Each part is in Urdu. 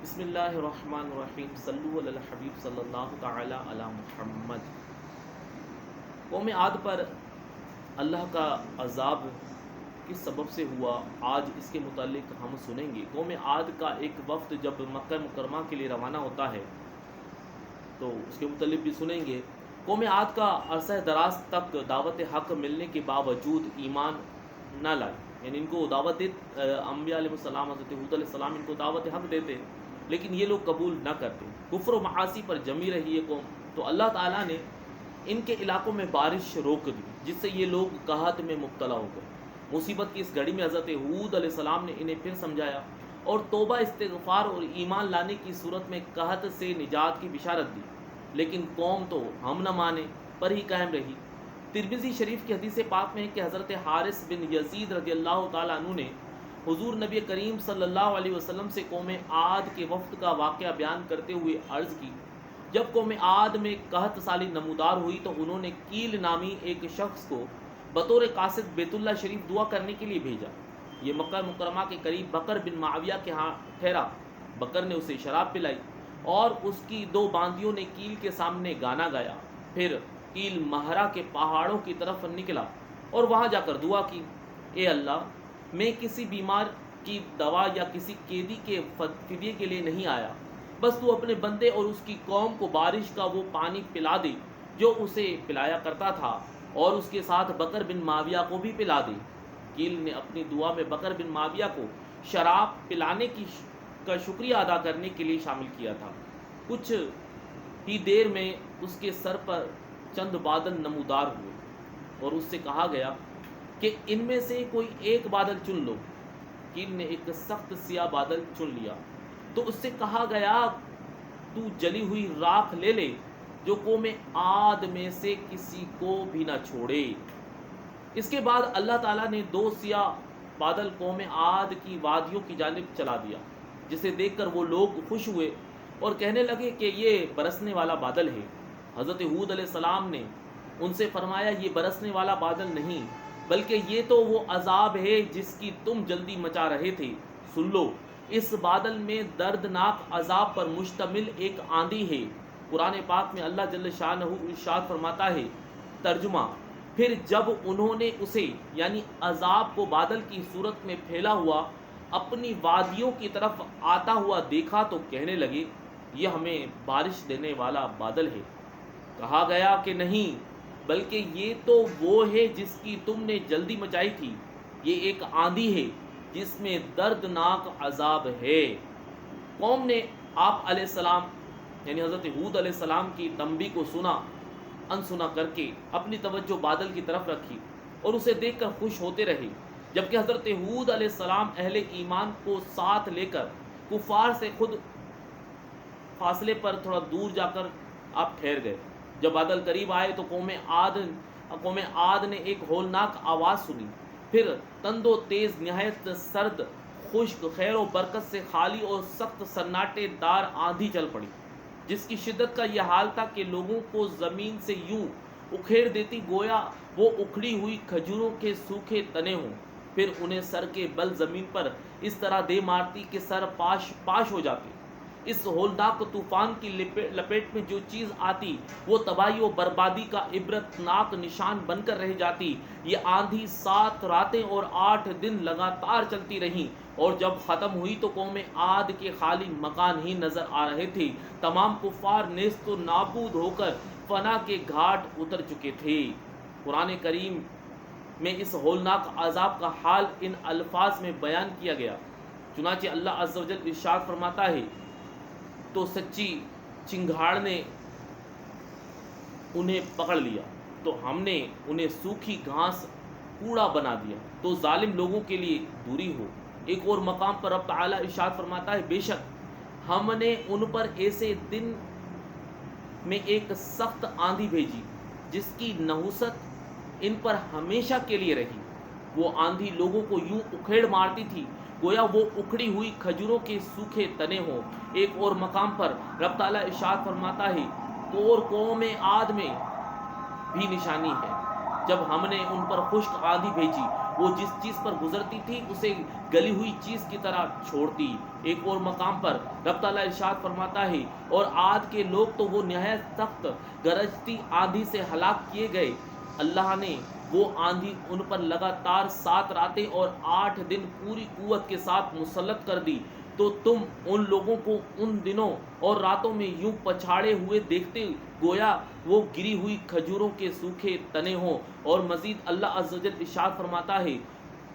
بسم اللہ الرحمن الرحیم، صلو علی الحبیب صلی اللہ تعالی علی محمد۔ قوم عاد پر اللہ کا عذاب کس سبب سے ہوا، آج اس کے متعلق ہم سنیں گے۔ قوم عاد کا ایک وفد جب مکہ مکرمہ کے لیے روانہ ہوتا ہے تو اس کے متعلق بھی سنیں گے۔ قوم عاد کا عرصہ دراز تک دعوت حق ملنے کے باوجود ایمان نہ لائے، یعنی ان کو دعوت انبیاء علیہ السلام، حضرت ہود علیہ السلام ان کو دعوت حق دیتے لیکن یہ لوگ قبول نہ کرتے، کفر و معاصی پر جمی رہی یہ قوم۔ تو اللہ تعالیٰ نے ان کے علاقوں میں بارش روک دی، جس سے یہ لوگ قحط میں مبتلا ہو گئے۔ مصیبت کی اس گھڑی میں حضرت ہود علیہ السلام نے انہیں پھر سمجھایا اور توبہ، استغفار اور ایمان لانے کی صورت میں قحط سے نجات کی بشارت دی، لیکن قوم تو ہم نہ مانے پر ہی قائم رہی۔ ترمذی شریف کی حدیث پاک میں ہے کہ حضرت حارث بن یزید رضی اللہ تعالیٰ عنہ نے حضور نبی کریم صلی اللہ علیہ وسلم سے قوم عاد کے وفد کا واقعہ بیان کرتے ہوئے عرض کی، جب قوم عاد میں قحط سالی نمودار ہوئی تو انہوں نے کیل نامی ایک شخص کو بطور قاصد بیت اللہ شریف دعا کرنے کے لیے بھیجا۔ یہ مکہ مکرمہ کے قریب بکر بن معاویہ کے ہاں ٹھہرا۔ بکر نے اسے شراب پلائی اور اس کی دو باندیوں نے کیل کے سامنے گانا گایا۔ پھر کیل مہرا کے پہاڑوں کی طرف نکلا اور وہاں جا کر دعا کی، اے اللہ، میں کسی بیمار کی دوا یا کسی قیدی کے فدیے کے لیے نہیں آیا، بس تو اپنے بندے اور اس کی قوم کو بارش کا وہ پانی پلا دے جو اسے پلایا کرتا تھا، اور اس کے ساتھ بکر بن معاویہ کو بھی پلا دے۔ کیل نے اپنی دعا میں بکر بن معاویہ کو شراب پلانے کا شکریہ ادا کرنے کے لیے شامل کیا تھا۔ کچھ ہی دیر میں اس کے سر پر چند بادل نمودار ہوئے اور اس سے کہا گیا کہ ان میں سے کوئی ایک بادل چن لو۔ کیل نے ایک سخت سیاہ بادل چن لیا تو اس سے کہا گیا، تو جلی ہوئی راکھ لے لے جو قوم عاد میں سے کسی کو بھی نہ چھوڑے۔ اس کے بعد اللہ تعالیٰ نے دو سیاہ بادل قوم عاد کی وادیوں کی جانب چلا دیا، جسے دیکھ کر وہ لوگ خوش ہوئے اور کہنے لگے کہ یہ برسنے والا بادل ہے۔ حضرت ہود علیہ السلام نے ان سے فرمایا، یہ برسنے والا بادل نہیں بلکہ یہ تو وہ عذاب ہے جس کی تم جلدی مچا رہے تھے۔ سن لو، اس بادل میں دردناک عذاب پر مشتمل ایک آندھی ہے۔ قرآن پاک میں اللہ جل شانہ ارشاد فرماتا ہے، ترجمہ، پھر جب انہوں نے اسے یعنی عذاب کو بادل کی صورت میں پھیلا ہوا اپنی وادیوں کی طرف آتا ہوا دیکھا تو کہنے لگے، یہ ہمیں بارش دینے والا بادل ہے۔ کہا گیا کہ نہیں، بلکہ یہ تو وہ ہے جس کی تم نے جلدی مچائی تھی، یہ ایک آندھی ہے جس میں دردناک عذاب ہے۔ قوم نے آپ علیہ السلام یعنی حضرت ہود علیہ السلام کی تنبیہ کو انسنا کر کے اپنی توجہ بادل کی طرف رکھی اور اسے دیکھ کر خوش ہوتے رہے، جبکہ حضرت ہود علیہ السلام اہل ایمان کو ساتھ لے کر کفار سے خود فاصلے پر تھوڑا دور جا کر آپ ٹھہر گئے۔ جب بادل قریب آئے تو قوم عاد نے ایک ہولناک آواز سنی، پھر تند و تیز، نہایت سرد، خشک، خیر و برکت سے خالی اور سخت سناٹے دار آندھی چل پڑی، جس کی شدت کا یہ حال تھا کہ لوگوں کو زمین سے یوں اکھیڑ دیتی گویا وہ اکھڑی ہوئی کھجوروں کے سوکھے تنے ہوں، پھر انہیں سر کے بل زمین پر اس طرح دے مارتی کہ سر پاش ہو جاتے۔ اس ہولناک طوفان کی لپیٹ میں جو چیز آتی وہ تباہی و بربادی کا عبرتناک نشان بن کر رہ جاتی۔ یہ آندھی 7 راتیں اور 8 دن لگاتار چلتی رہی، اور جب ختم ہوئی تو قوم عاد کے خالی مکان ہی نظر آ رہے تھے۔ تمام کفار نیست و نابود ہو کر فنا کے گھاٹ اتر چکے تھے۔ قرآن کریم میں اس ہولناک عذاب کا حال ان الفاظ میں بیان کیا گیا، چنانچہ اللہ عز و جل ارشاد فرماتا ہے، تو سچی چنگھاڑ نے انہیں پکڑ لیا تو ہم نے انہیں سوکھی گھاس کوڑا بنا دیا، تو ظالم لوگوں کے لیے دوری ہو۔ ایک اور مقام پر رب تعالیٰ ارشاد فرماتا ہے، بے شک ہم نے ان پر ایسے دن میں ایک سخت آندھی بھیجی جس کی نحوست ان پر ہمیشہ کے لیے رہی۔ وہ آندھی لوگوں کو یوں اکھیڑ مارتی تھی گویا وہ اکھڑی ہوئی کھجوروں کے سوکھے تنے ہوں۔ ایک اور مقام پر رب تعالیٰ ارشاد فرماتا ہے، اور قوم عاد میں بھی نشانی ہے، جب ہم نے ان پر خشک آندھی بھیجی وہ جس چیز پر گزرتی تھی اسے گلی ہوئی چیز کی طرح چھوڑتی۔ ایک اور مقام پر رب تعالیٰ ارشاد فرماتا ہے اور عاد کے لوگ تو وہ نہایت سخت گرجتی آندھی سے ہلاک کیے گئے، اللہ نے وہ آندھی ان پر لگاتار 7 راتیں اور 8 دن پوری قوت کے ساتھ مسلط کر دی، تو تم ان لوگوں کو ان دنوں اور راتوں میں یوں پچھاڑے ہوئے دیکھتے گویا وہ گری ہوئی کھجوروں کے سوکھے تنے ہوں۔ اور مزید اللہ عز و جل ارشاد فرماتا ہے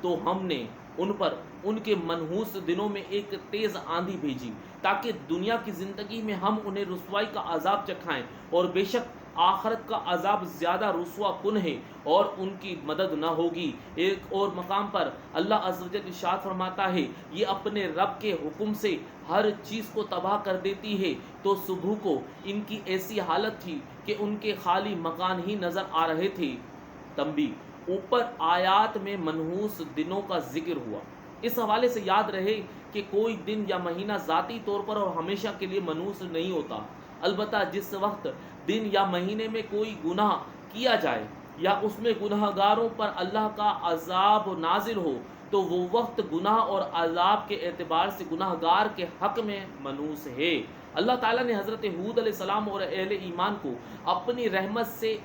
تو ہم نے ان پر ان کے منحوس دنوں میں ایک تیز آندھی بھیجی تاکہ دنیا کی زندگی میں ہم انہیں رسوائی کا عذاب چکھائیں، اور بے شک آخرت کا عذاب زیادہ رسوا کن ہے اور ان کی مدد نہ ہوگی۔ ایک اور مقام پر اللہ عز و جل ارشاد فرماتا ہے یہ اپنے رب کے حکم سے ہر چیز کو تباہ کر دیتی ہے، تو صبح کو ان کی ایسی حالت تھی کہ ان کے خالی مکان ہی نظر آ رہے تھے۔ تنبیہ: اوپر آیات میں منحوس دنوں کا ذکر ہوا، اس حوالے سے یاد رہے کہ کوئی دن یا مہینہ ذاتی طور پر اور ہمیشہ کے لیے منحوس نہیں ہوتا، البتہ جس وقت دن یا مہینے میں کوئی گناہ کیا جائے یا اس میں گناہ گاروں پر اللہ کا عذاب نازل ہو تو وہ وقت گناہ اور عذاب کے اعتبار سے گناہ گار کے حق میں منحوس ہے۔ اللہ تعالیٰ نے حضرت ہود علیہ السلام اور اہل ایمان کو اپنی رحمت سے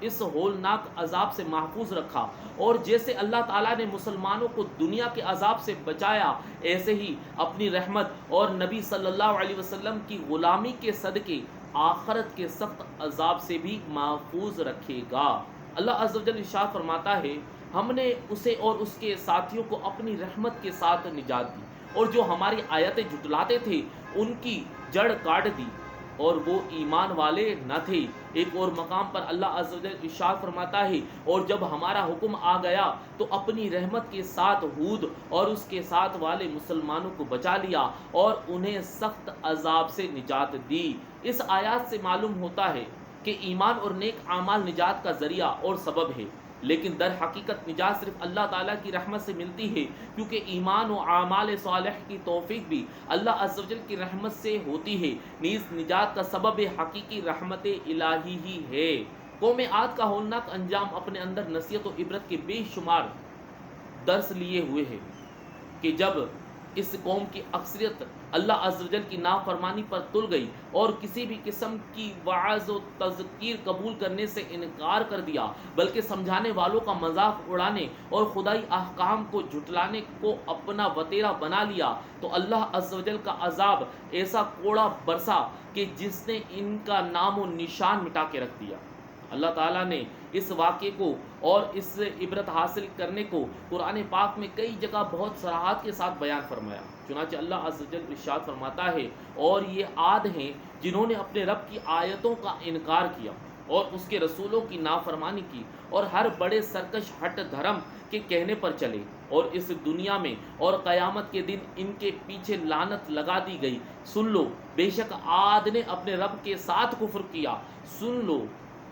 اس ہولناک عذاب سے محفوظ رکھا، اور جیسے اللہ تعالیٰ نے مسلمانوں کو دنیا کے عذاب سے بچایا، ایسے ہی اپنی رحمت اور نبی صلی اللہ علیہ وسلم کی غلامی کے صدقے آخرت کے سخت عذاب سے بھی محفوظ رکھے گا۔ اللہ عز و جل ارشاد فرماتا ہے ہم نے اسے اور اس کے ساتھیوں کو اپنی رحمت کے ساتھ نجات دی، اور جو ہماری آیتیں جھٹلاتے تھے ان کی جڑ کاٹ دی، اور وہ ایمان والے نہ تھے۔ ایک اور مقام پر اللہ عز و جل ارشاد فرماتا ہے اور جب ہمارا حکم آ گیا تو اپنی رحمت کے ساتھ ہود اور اس کے ساتھ والے مسلمانوں کو بچا لیا اور انہیں سخت عذاب سے نجات دی۔ اس آیات سے معلوم ہوتا ہے کہ ایمان اور نیک اعمال نجات کا ذریعہ اور سبب ہے، لیکن در حقیقت نجات صرف اللہ تعالیٰ کی رحمت سے ملتی ہے، کیونکہ ایمان و اعمال صالح کی توفیق بھی اللہ عز و جل کی رحمت سے ہوتی ہے، نیز نجات کا سبب حقیقی رحمت الہی ہی ہے۔ قوم عاد کا ہولناک انجام اپنے اندر نصیحت و عبرت کے بے شمار درس لیے ہوئے ہے کہ جب اس قوم کی اکثریت اللہ عز و جل کی نافرمانی پر تل گئی اور کسی بھی قسم کی وعظ و تذکیر قبول کرنے سے انکار کر دیا، بلکہ سمجھانے والوں کا مذاق اڑانے اور خدائی احکام کو جھٹلانے کو اپنا وتیرہ بنا لیا، تو اللہ عز و جل کا عذاب ایسا کوڑا برسا کہ جس نے ان کا نام و نشان مٹا کے رکھ دیا۔ اللہ تعالیٰ نے اس واقعے کو اور اس سے عبرت حاصل کرنے کو قرآن پاک میں کئی جگہ بہت صراحت کے ساتھ بیان فرمایا۔ چنانچہ اللہ عز و جل ارشاد فرماتا ہے اور یہ عاد ہیں جنہوں نے اپنے رب کی آیتوں کا انکار کیا اور اس کے رسولوں کی نافرمانی کی اور ہر بڑے سرکش ہٹ دھرم کے کہنے پر چلے، اور اس دنیا میں اور قیامت کے دن ان کے پیچھے لعنت لگا دی گئی۔ سن لو، بے شک عاد نے اپنے رب کے ساتھ کفر کیا۔ سن لو،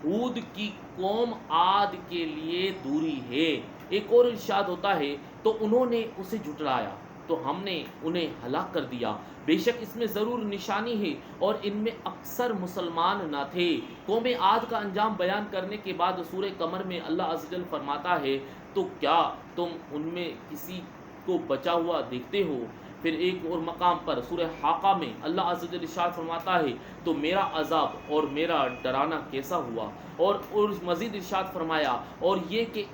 ہود کی قوم عاد کے لیے دوری ہے۔ ایک اور ارشاد ہوتا ہے تو انہوں نے اسے جھٹلایا تو ہم نے انہیں ہلاک کر دیا، بے شک اس میں ضرور نشانی ہے اور ان میں اکثر مسلمان نہ تھے۔ قوم عاد کا انجام بیان کرنے کے بعد سورہ قمر میں اللہ عز و جل فرماتا ہے تو کیا تم ان میں کسی کو بچا ہوا دیکھتے ہو؟ پھر ایک اور مقام پر سورہ حاقہ میں اللہ عز و جل ارشاد فرماتا ہے تو میرا عذاب اور میرا ڈرانا کیسا ہوا، اور مزید ارشاد فرمایا اور یہ کہ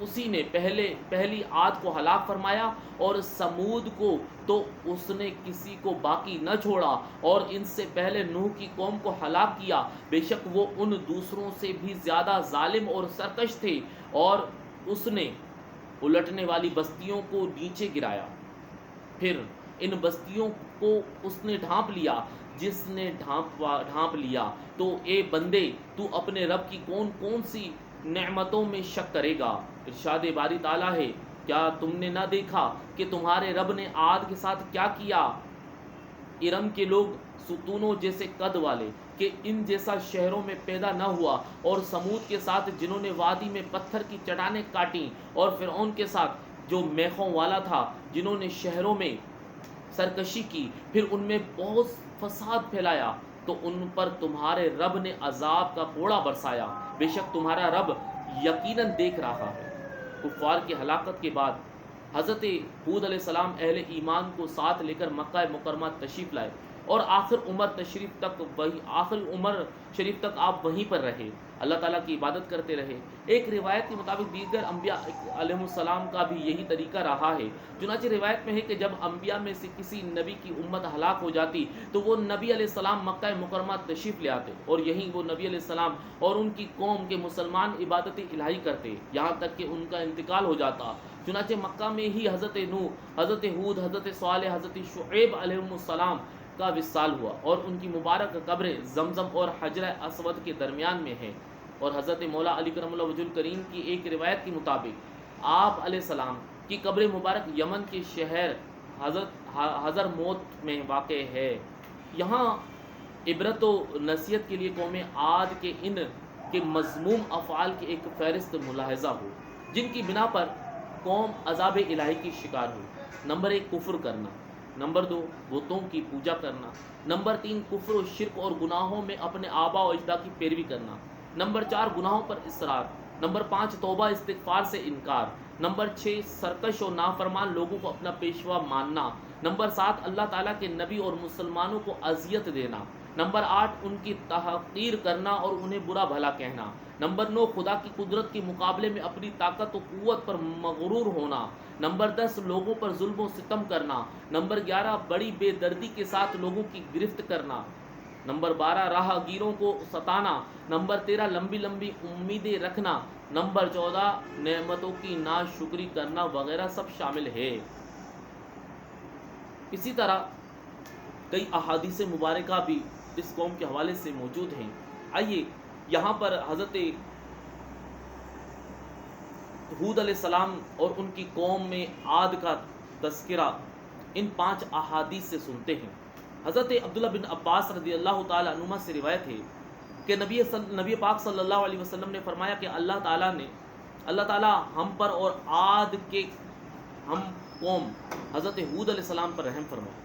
اسی نے پہلی عاد کو ہلاک فرمایا اور سمود کو تو اس نے کسی کو باقی نہ چھوڑا، اور ان سے پہلے نوح کی قوم کو ہلاک کیا، بے شک وہ ان دوسروں سے بھی زیادہ ظالم اور سرکش تھے، اور اس نے الٹنے والی بستیوں کو نیچے گرایا، پھر ان بستیوں کو اس نے ڈھانپ لیا۔ جس نے ڈھانپ لیا تو اے بندے تو اپنے رب کی کون کون سی نعمتوں میں شک کرے گا۔ ارشاد باری تعالیٰ ہے کیا تم نے نہ دیکھا کہ تمہارے رب نے عاد کے ساتھ کیا کیا؟ ارم کے لوگ ستونوں جیسے قد والے کہ ان جیسا شہروں میں پیدا نہ ہوا، اور سمود کے ساتھ جنہوں نے وادی میں پتھر کی چٹانیں کاٹیں، اور فرعون کے ساتھ جو میخوں والا تھا جنہوں نے شہروں میں سرکشی کی، پھر ان میں بہت فساد پھیلایا، تو ان پر تمہارے رب نے عذاب کا کوڑا برسایا، بے شک تمہارا رب یقیناً دیکھ رہا ہے۔ کفار کی ہلاکت کے بعد حضرت ہود علیہ السلام اہل ایمان کو ساتھ لے کر مکہ مکرمہ تشریف لائے اور آخر عمر شریف تک آپ وہیں پر رہے، اللہ تعالیٰ کی عبادت کرتے رہے۔ ایک روایت کے مطابق دیگر انبیاء علیہ السلام کا بھی یہی طریقہ رہا ہے۔ چنانچہ روایت میں ہے کہ جب انبیاء میں سے کسی نبی کی امت ہلاک ہو جاتی تو وہ نبی علیہ السلام مکہ مکرمہ تشریف لے آتے اور یہیں وہ نبی علیہ السلام اور ان کی قوم کے مسلمان عبادت الہی کرتے یہاں تک کہ ان کا انتقال ہو جاتا۔ چنانچہ مکہ میں ہی حضرت نوح، حضرت ہود، حضرت صالح، حضرت شعیب علیہ السلام کا وصال ہوا اور ان کی مبارک قبریں زمزم اور حجر اسود کے درمیان میں ہے۔ اور حضرت مولا علی کرم اللہ وجہ الکریم کی ایک روایت کے مطابق آپ علیہ السلام کی قبر مبارک یمن کے شہر حضر موت میں واقع ہے۔ یہاں عبرت و نصیحت کے لیے قوم عاد کے ان کے مذموم افعال کی ایک فہرست ملاحظہ ہو جن کی بنا پر قوم عذاب الہی کی شکار ہوئی۔ نمبر 1 کفر کرنا، نمبر 2 بتوں کی پوجا کرنا، نمبر 3 کفر و شرک اور گناہوں میں اپنے آبا و اجداد کی پیروی کرنا، نمبر 4 گناہوں پر اصرار، نمبر 5 توبہ استغفار سے انکار، نمبر 6 سرکش و نافرمان لوگوں کو اپنا پیشوا ماننا، نمبر 7 اللہ تعالیٰ کے نبی اور مسلمانوں کو اذیت دینا، نمبر 8 ان کی تحقیر کرنا اور انہیں برا بھلا کہنا، نمبر 9 خدا کی قدرت کے مقابلے میں اپنی طاقت و قوت پر مغرور ہونا، نمبر 10 لوگوں پر ظلم و ستم کرنا، نمبر 11 بڑی بے دردی کے ساتھ لوگوں کی گرفت کرنا، نمبر 12 راہ گیروں کو ستانا، نمبر 13 لمبی لمبی امیدیں رکھنا، نمبر 14 نعمتوں کی ناشکری کرنا وغیرہ سب شامل ہے۔ اسی طرح کئی احادیث مبارکہ بھی اس قوم کے حوالے سے موجود ہیں۔ آئیے یہاں پر حضرت ہود علیہ السلام اور ان کی قوم میں عاد کا تذکرہ ان 5 احادیث سے سنتے ہیں۔ حضرت عبداللہ بن عباس رضی اللہ تعالی عنہما سے روایت ہے کہ نبی پاک صلی اللہ علیہ وسلم نے فرمایا کہ اللہ تعالیٰ ہم پر اور عاد کے ہم قوم حضرت ہود علیہ السلام پر رحم فرمائے۔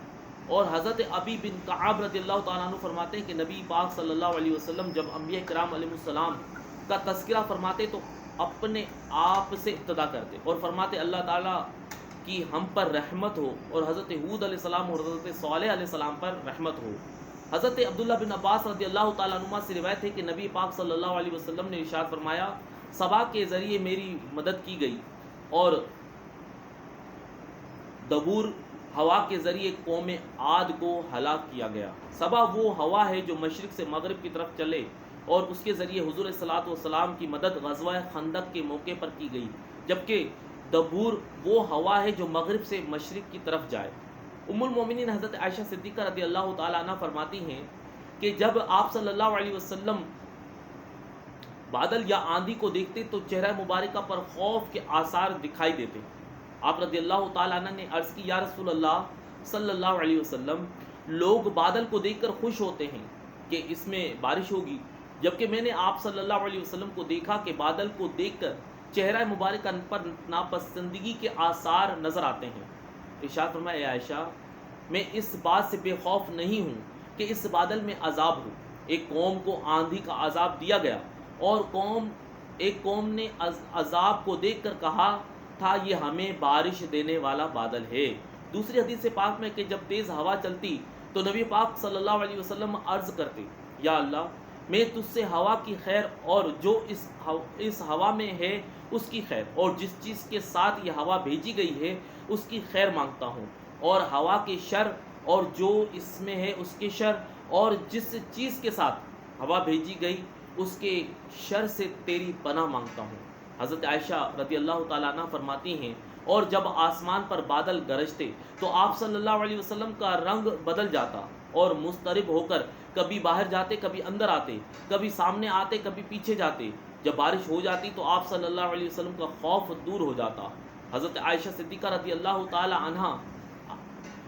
اور حضرت ابی بن کعب رضی اللہ تعالیٰ عنہ فرماتے ہیں کہ نبی پاک صلی اللہ علیہ وسلم جب انبیاء کرام علیہ السلام کا تذکرہ فرماتے تو اپنے آپ سے ابتدا کرتے اور فرماتے اللہ تعالیٰ کی ہم پر رحمت ہو اور حضرت ہود علیہ السلام اور حضرت صالح علیہ السلام پر رحمت ہو۔ حضرت عبداللہ بن عباس رضی اللہ تعالیٰ عنہ سے روایت ہے کہ نبی پاک صلی اللہ علیہ وسلم نے ارشاد فرمایا سبا کے ذریعے میری مدد کی گئی اور دبور ہوا کے ذریعے قوم عاد کو ہلاک کیا گیا۔ سبا وہ ہوا ہے جو مشرق سے مغرب کی طرف چلے اور اس کے ذریعے حضور صلی اللہ علیہ وسلم کی مدد غزوہ خندق کے موقع پر کی گئی، جبکہ دبور وہ ہوا ہے جو مغرب سے مشرق کی طرف جائے۔ ام المومنین حضرت عائشہ صدیقہ رضی اللہ تعالیٰ عنہ فرماتی ہیں کہ جب آپ صلی اللہ علیہ وسلم بادل یا آندھی کو دیکھتے تو چہرہ مبارکہ پر خوف کے آثار دکھائی دیتے۔ آپ رضی اللہ تعالیٰ عنہ نے عرض کی یا رسول اللہ صلی اللہ علیہ وسلم لوگ بادل کو دیکھ کر خوش ہوتے ہیں کہ اس میں بارش ہوگی، جبکہ میں نے آپ صلی اللہ علیہ وسلم کو دیکھا کہ بادل کو دیکھ کر چہرہ مبارکہ پر ناپسندگی کے آثار نظر آتے ہیں۔ ارشاد فرمایا اے عائشہ میں اس بات سے بے خوف نہیں ہوں کہ اس بادل میں عذاب ہو۔ ایک قوم کو آندھی کا عذاب دیا گیا اور ایک قوم نے عذاب کو دیکھ کر کہا تھا یہ ہمیں بارش دینے والا بادل ہے۔ دوسری حدیث پاک میں کہ جب تیز ہوا چلتی تو نبی پاک صلی اللہ علیہ وسلم عرض کرتے یا اللہ میں تجھ سے ہوا کی خیر اور جو اس ہوا میں ہے اس کی خیر اور جس چیز کے ساتھ یہ ہوا بھیجی گئی ہے اس کی خیر مانگتا ہوں، اور ہوا کے شر اور جو اس میں ہے اس کے شر، اور جس چیز کے ساتھ ہوا بھیجی گئی اس کے شر سے تیری پناہ مانگتا ہوں۔ حضرت عائشہ رضی اللہ تعالیٰ عنہ فرماتی ہیں اور جب آسمان پر بادل گرجتے تو آپ صلی اللہ علیہ وسلم کا رنگ بدل جاتا اور مضطرب ہو کر کبھی باہر جاتے کبھی اندر آتے، کبھی سامنے آتے کبھی پیچھے جاتے۔ جب بارش ہو جاتی تو آپ صلی اللہ علیہ وسلم کا خوف دور ہو جاتا۔ حضرت عائشہ صدیقہ رضی اللہ تعالی عنہا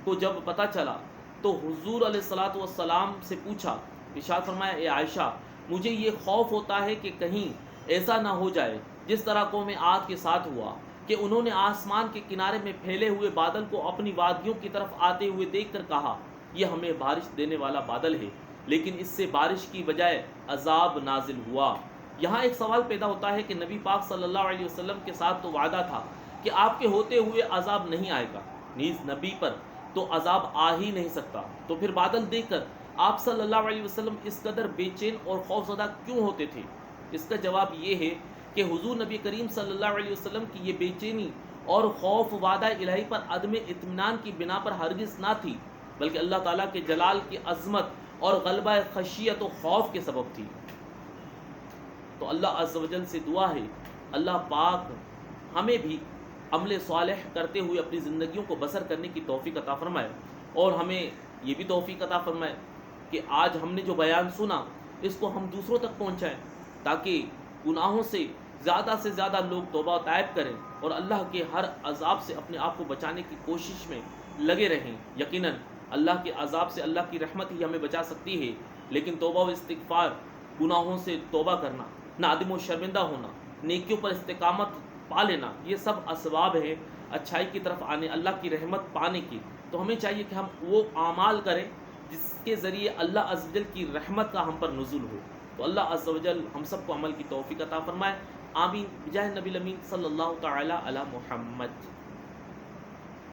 کو جب پتہ چلا تو حضور علیہ الصلوۃ والسلام سے پوچھا، ارشاد فرمایا اے عائشہ مجھے یہ خوف ہوتا ہے کہ کہیں ایسا نہ ہو جائے جس طرح قوم عاد کے ساتھ ہوا کہ انہوں نے آسمان کے کنارے میں پھیلے ہوئے بادل کو اپنی وادیوں کی طرف آتے ہوئے دیکھ کر کہا یہ ہمیں بارش دینے والا بادل ہے، لیکن اس سے بارش کی بجائے عذاب نازل ہوا۔ یہاں ایک سوال پیدا ہوتا ہے کہ نبی پاک صلی اللہ علیہ وسلم کے ساتھ تو وعدہ تھا کہ آپ کے ہوتے ہوئے عذاب نہیں آئے گا، نیز نبی پر تو عذاب آ ہی نہیں سکتا، تو پھر بادل دیکھ کر آپ صلی اللہ علیہ وسلم اس قدر بے چین اور خوفزدہ کیوں ہوتے تھے؟ اس کا جواب یہ ہے کہ حضور نبی کریم صلی اللہ علیہ وسلم کی یہ بے چینی اور خوف وعدہ الہی پر عدم اطمینان کی بنا پر ہرگز نہ تھی، بلکہ اللہ تعالیٰ کے جلال کی عظمت اور غلبہ خشیت و خوف کے سبب تھی۔ تو اللہ عز و جل سے دعا ہے اللہ پاک ہمیں بھی عمل صالح کرتے ہوئے اپنی زندگیوں کو بسر کرنے کی توفیق عطا فرمائے، اور ہمیں یہ بھی توفیق عطا فرمائے کہ آج ہم نے جو بیان سنا اس کو ہم دوسروں تک پہنچائیں، تاکہ گناہوں سے زیادہ لوگ توبہ و طائب کریں اور اللہ کے ہر عذاب سے اپنے آپ کو بچانے کی کوشش میں لگے رہیں۔ یقیناً اللہ کے عذاب سے اللہ کی رحمت ہی ہمیں بچا سکتی ہے، لیکن توبہ و استغفار، گناہوں سے توبہ کرنا، نادم و شرمندہ ہونا، نیکیوں پر استقامت پا لینا، یہ سب اسباب ہیں اچھائی کی طرف آنے، اللہ کی رحمت پانے کی۔ تو ہمیں چاہیے کہ ہم وہ اعمال کریں جس کے ذریعے اللہ عز و جل کی رحمت کا ہم پر نزول ہو۔ تو اللہ عز و جل ہم سب کو عمل کی توفیق عطا فرمائے، آمین، بجاہ نبی الامین صلی اللہ تعالی علی محمد۔